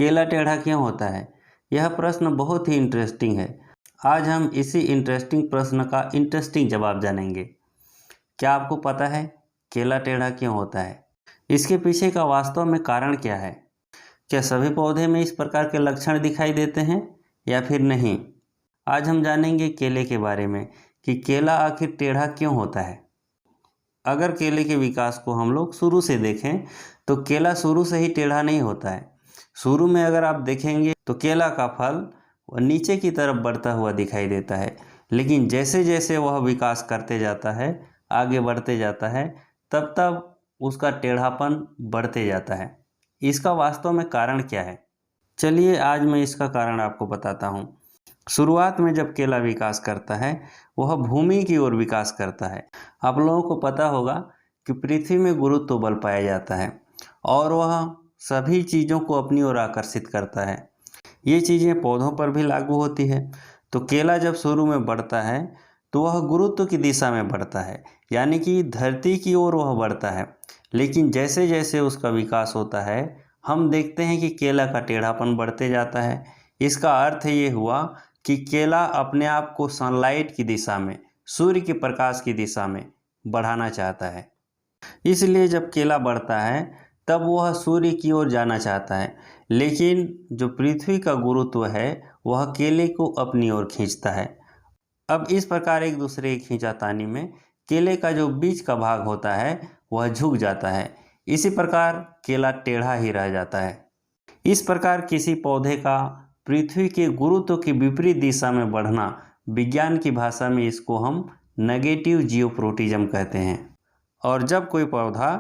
केला टेढ़ा क्यों होता है? यह प्रश्न बहुत ही इंटरेस्टिंग है। आज हम इसी इंटरेस्टिंग प्रश्न का इंटरेस्टिंग जवाब जानेंगे। क्या आपको पता है केला टेढ़ा क्यों होता है? इसके पीछे का वास्तव में कारण क्या है? क्या सभी पौधे में इस प्रकार के लक्षण दिखाई देते हैं या फिर नहीं? आज हम जानेंगे केले के बारे में कि केला आखिर टेढ़ा क्यों होता है। अगर केले के विकास को हम लोग शुरू से देखें तो केला शुरू से ही टेढ़ा नहीं होता है। शुरू में अगर आप देखेंगे तो केला का फल नीचे की तरफ बढ़ता हुआ दिखाई देता है, लेकिन जैसे जैसे वह विकास करते जाता है, आगे बढ़ते जाता है, तब तब उसका टेढ़ापन बढ़ते जाता है। इसका वास्तव में कारण क्या है? चलिए आज मैं इसका कारण आपको बताता हूँ। शुरुआत में जब केला विकास करता है वह भूमि की ओर विकास करता है। आप लोगों को पता होगा कि पृथ्वी में गुरुत्व बल पाया जाता है और वह सभी चीज़ों को अपनी ओर आकर्षित करता है। ये चीज़ें पौधों पर भी लागू होती है। तो केला जब शुरू में बढ़ता है तो वह गुरुत्व की दिशा में बढ़ता है, यानी कि धरती की ओर वह बढ़ता है। लेकिन जैसे जैसे उसका विकास होता है हम देखते हैं कि केला का टेढ़ापन बढ़ते जाता है। इसका अर्थ ये हुआ कि केला अपने आप को सनलाइट की दिशा में, सूर्य के प्रकाश की दिशा में बढ़ाना चाहता है। इसलिए जब केला बढ़ता है तब वह सूर्य की ओर जाना चाहता है, लेकिन जो पृथ्वी का गुरुत्व है वह केले को अपनी ओर खींचता है। अब इस प्रकार एक दूसरे की खींचातानी में केले का जो बीच का भाग होता है वह झुक जाता है। इसी प्रकार केला टेढ़ा ही रह जाता है। इस प्रकार किसी पौधे का पृथ्वी के गुरुत्व की विपरीत दिशा में बढ़ना, विज्ञान की भाषा में इसको हम नेगेटिव जियोपोर्टिज्म कहते हैं। और जब कोई पौधा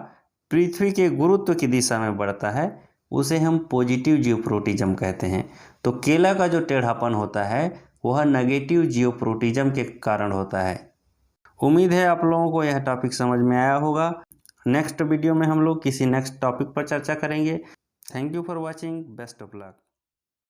पृथ्वी के गुरुत्व की दिशा में बढ़ता है उसे हम पॉजिटिव जियोपोर्टिज्म कहते हैं। तो केला का जो टेढ़ापन होता है वह नेगेटिव जियोपोर्टिज्म के कारण होता है। उम्मीद है आप लोगों को यह टॉपिक समझ में आया होगा। नेक्स्ट वीडियो में हम लोग किसी नेक्स्ट टॉपिक पर चर्चा करेंगे। Thank you for watching. Best of luck.